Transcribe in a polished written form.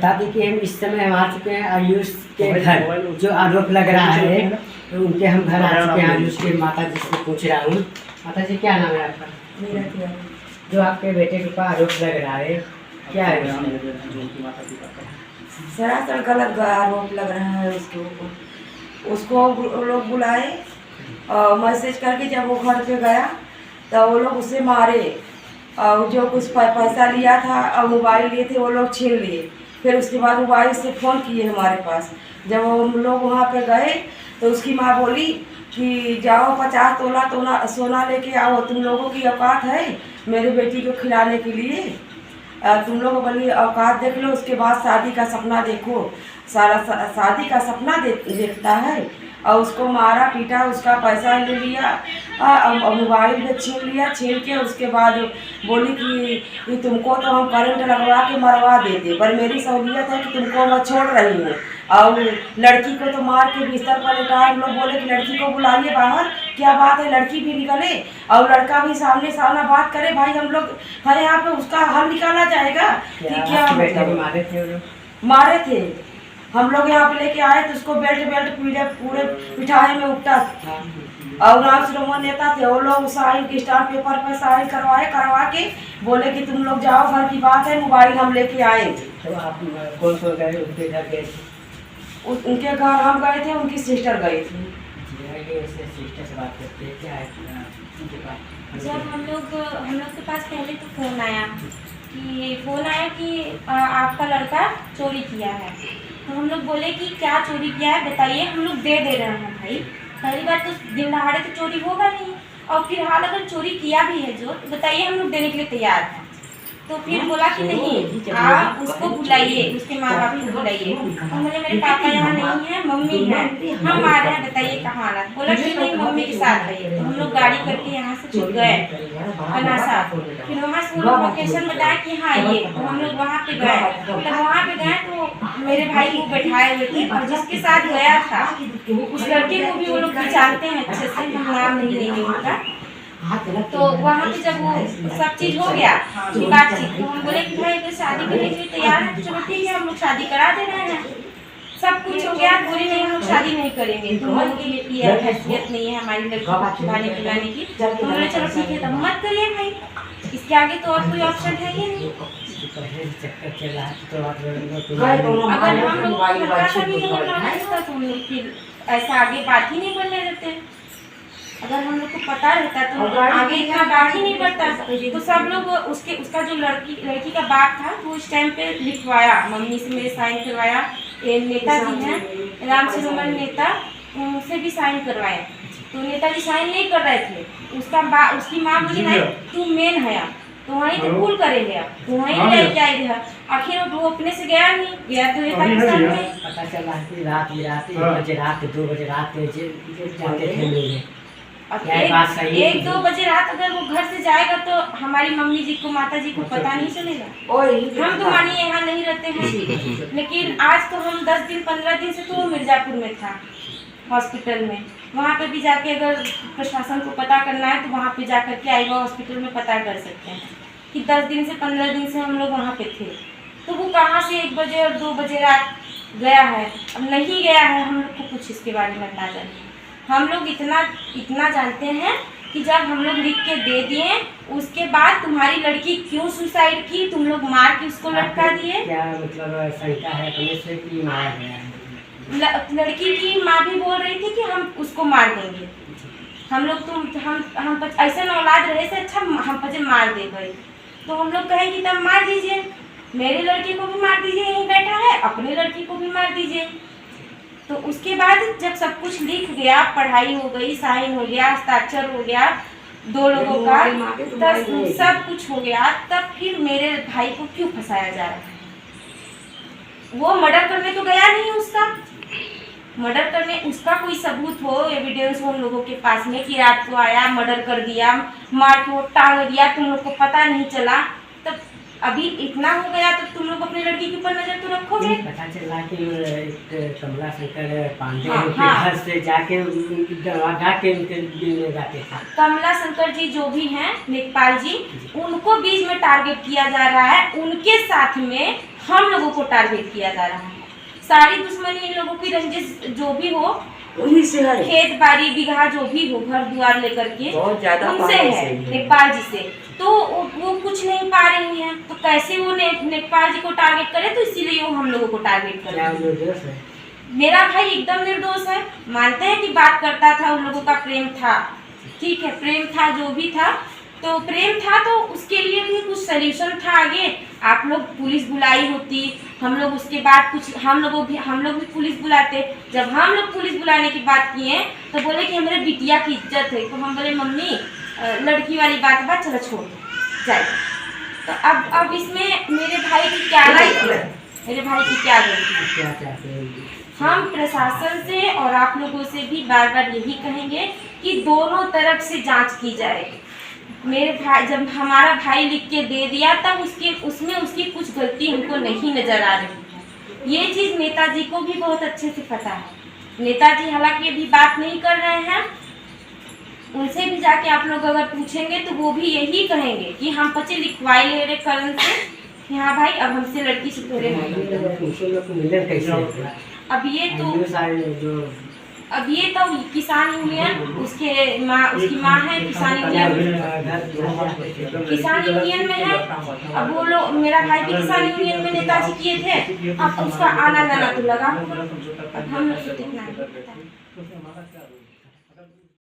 बता दें कि हम इस समय हम आ चुके हैं आयुष के घर, जो आरोप लग रहा है तो उनके हम घर आ चुके हैं। आयुष के माता जी से पूछ रहा हूँ, माता जी क्या नाम है आपका? मेरा क्या? जो आपके बेटे के ऊपर आरोप लग रहा है क्या है? सरासर गलत आरोप लग रहा है उसके ऊपर। उसको लोग बुलाए और मैसेज करके जब वो घर पे गया तो वो लोग उसे मारे और जो कुछ पैसा लिया था और मोबाइल लिए थे वो लोग छीन लिए। फिर उसके बाद मोबाइल से फ़ोन किए हमारे पास। जब हम लोग वहाँ पे गए तो उसकी माँ बोली कि जाओ 50 तोला सोना लेके आओ, तुम लोगों की औकात है मेरी बेटी को खिलाने के लिए। तुम लोग बोली औकात देख लो, उसके बाद शादी का सपना देखो। सारा शादी का सपना देखता है और उसको मारा पीटा, उसका पैसा ले लिया और मोबाइल भी छीन लिया। छीन के उसके बाद बोली कि तुमको तो हम करंट लगवा के मरवा देते, पर मेरी सहूलियत है कि तुमको मैं छोड़ रही हूँ। और लड़की को तो मार के बिस्तर पर लेटाए। हम लोग बोले कि लड़की को बुलाइए बाहर, क्या बात है, लड़की भी निकले और लड़का भी सामने सामना बात करे। भाई हम लोग है यहाँ पे, उसका हल निकाला जाएगा कि क्या मारे थे? मारे थे हम लोग यहाँ पे लेके आए तो उसको बेल्ट पूरे पिठाई में उपटा। और राम श्रोमण नेता थे वो लोग साइन के स्टाम्प पेपर पर साइन करवा के बोले कि तुम लोग जाओ, घर की बात है, मोबाइल हम लेके आए। तो आप कौन कौन गए उनके घर गए? उनके घर हम गए थे, उनकी सिस्टर गई थी। सिस्टर से बात करते हैं क्या है उनके पास? जब हम लोग के पास पहले तो फ़ोन आया कि आपका लड़का चोरी किया है। तो हम लोग बोले कि क्या चोरी किया है बताइए, हम लोग दे रहे हैं भाई। पहली बात तो दिन दहाड़े तो चोरी होगा नहीं, और फिलहाल अगर चोरी किया भी है जो, तो बताइए, हम लोग देने के लिए तैयार हैं। तो फिर बोला कि नहीं, आप उसको बुलाइए, उसके माँ बाप को बुलाइए। तो बोले मेरे पापा यहाँ नहीं है, मम्मी है, हम आ रहे हैं, बताइए कहाँ आना। बोला कि नहीं, मम्मी के साथ आइए। तो हम लोग गाड़ी करके यहाँ से छुट गए पनासा। फिर वहाँ से वो लोकेशन बताया कि हाँ ये, तो हम लोग वहाँ पे गए। तब वहाँ पे गए तो मेरे भाई को बैठाए हुए थे, और जिसके साथ गया था उस लड़के को भी वो लोग जानते हैं अच्छे से, हम नाम नहीं लेंगे उनका। तो वहाँ पे जब वो सब चीज़ हो गया बातचीत, तो हम बोले कि भाई अगर शादी करने के लिए तैयार है, चलो ठीक है, हम लोग शादी करा दे रहे हैं। सब कुछ हो गया, बोले नहीं हम लोग शादी नहीं करेंगे, तुम लोगों की हैसियत नहीं है हमारी लड़की को खिलाने पिलाने की। तो बोले चलो ठीक है, तब मत करिए भाई, इसके आगे तो और कोई ऑप्शन है ही नहीं। अगर हम लोग तो हम लोग फिर ऐसा आगे बात ही नहीं बढ़ने देते। अगर हम लोग को पता रहता तो आगे इतना बात ही नहीं बढ़ता। तो सब लोग उसका जो लड़की का बाप था वो उस टाइम पे लिखवाया, मम्मी से मेरे साइन करवाया। नेताजी हैं राम श्रोमण नेता, उनसे भी साइन करवाया। तो नेताजी साइन नहीं कर रहे थे, उसकी माँ बोली नहीं तू मेन है, तो वहीं तो भूल करेंगे, आप तो वहीं लेके आए थे। आखिर वो अपने से गया नहीं, गया तो पाकिस्तान में। पता चला कि रात 2 बजे रात जाते थे लोग। एक 2 बजे रात अगर वो घर से जाएगा तो हमारी मम्मी जी को, माता जी को पता नहीं चलेगा। हम तो मानिए यहाँ नहीं रहते हैं, लेकिन आज तो हम 10 दिन 15 दिन से तो वो मिर्जापुर में था हॉस्पिटल में। वहाँ पे भी जाके अगर प्रशासन को पता करना है तो वहाँ पे जाकर के आईवा हॉस्पिटल में पता कर सकते हैं कि 10 दिन से 15 दिन से हम लोग वहाँ पे थे। तो वो कहाँ से 1 बजे और 2 बजे रात गया है, अब नहीं गया है, हम लोग को कुछ इसके बारे में अंदाजा नहीं। हम लोग इतना जानते हैं कि जब हम लोग लिख के दे दिए, उसके बाद तुम्हारी लड़की क्यों सुसाइड की, तुम लोग मार के उसको लटका दिए। क्या मतलब शंका है अपने से कि मारा गया है? लड़की की माँ भी बोल रही थी कि हम उसको मार देंगे। हम लोग हम ऐसे औलाद रहे से अच्छा हम पचे मार दे गए। तो हम लोग कहें कि तब मार दीजिए, मेरे लड़की को भी मार दीजिए, यहीं बैठा है, अपनी लड़की को भी मार दीजिए। तो उसके बाद जब सब कुछ लिख गया, पढ़ाई हो गई, साइन हो गया, हस्ताक्षर हो गया 2 लोगों का, तब सब कुछ हो गया, तब फिर मेरे भाई को क्यों फंसाया जा रहा है? वो मर्डर करने तो गया नहीं, उसका मर्डर करने उसका कोई सबूत हो, एविडेंस हो हम लोगों के पास में कि रात को आया, मर्डर कर दिया, मार के टांग दिया, तुम लोग को पता नहीं चला। तब अभी इतना हो गया तो तुम लोग अपनी लड़की के ऊपर नजर तो रखो। रखोगे? पता चला कि एक कमला शंकर पांडे हाँ, उनके हाँ। घर से जाके दवा गा के उनके दिल में जाते थे। कमला शंकर जी जो भी हैं लेखपाल जी, उनको बीच में टारगेट किया जा रहा है, उनके साथ में हम लोगों को टारगेट किया जा रहा है। सारी दुश्मनी इन लोगों की रंजिश जो भी हो, उन्हीं से है। खेत बाड़ी बिगहा जो भी हो, घर द्वार लेकर के बहुत ज्यादा उनसे पावर है, से ही है। लेखपाल जी से। तो वो कुछ नहीं पा रही हैं, तो कैसे वो लेखपाल जी को टारगेट करे, तो इसीलिए वो हम लोगों को टारगेट कर क्या रहे हैं। निर्दोष है? मेरा भाई एकदम निर्दोष है। मानते हैं कि बात करता था, उन लोगों का प्रेम था, ठीक है, प्रेम था, जो भी था, तो प्रेम था, तो उसके लिए भी कुछ सोल्यूशन था आगे। आप लोग पुलिस बुलाई होती, हम लोग उसके बाद कुछ हम लोग भी पुलिस बुलाते। जब हम लोग पुलिस बुलाने की बात किए तो बोले कि हमारे बिटिया की इज्जत है। तो हम बोले मम्मी लड़की वाली बात चलो छोड़ जाए। तो अब इसमें मेरे भाई की क्या गलती है? मेरे भाई की क्या गलती है? क्या चाहते हैं? हम प्रशासन से और आप लोगों से भी बार बार यही कहेंगे कि दोनों तरफ से जांच की जाए। मेरे भाई, जब हमारा भाई लिख के दे दिया तब उसमें उसकी कुछ गलती हमको नहीं नजर आ रही है। ये चीज़ नेताजी को भी बहुत अच्छे से पता है। नेताजी हालांकि अभी बात नहीं कर रहे हैं, उनसे भी जाके आप लोग अगर पूछेंगे तो वो भी यही कहेंगे कि हम पर्चे लिखवाई ले रहे करण से कि हाँ भाई अब हमसे लड़की से थोड़े मिले कैसे? अब ये जो अब ये तो किसान यूनियन, उसकी माँ है किसान यूनियन में है। अब वो लोग, मेरा भाई भी किसान यूनियन में नेताजी किए थे, अब उसका आना जाना तो लगा। अब हम लोग को कितना है?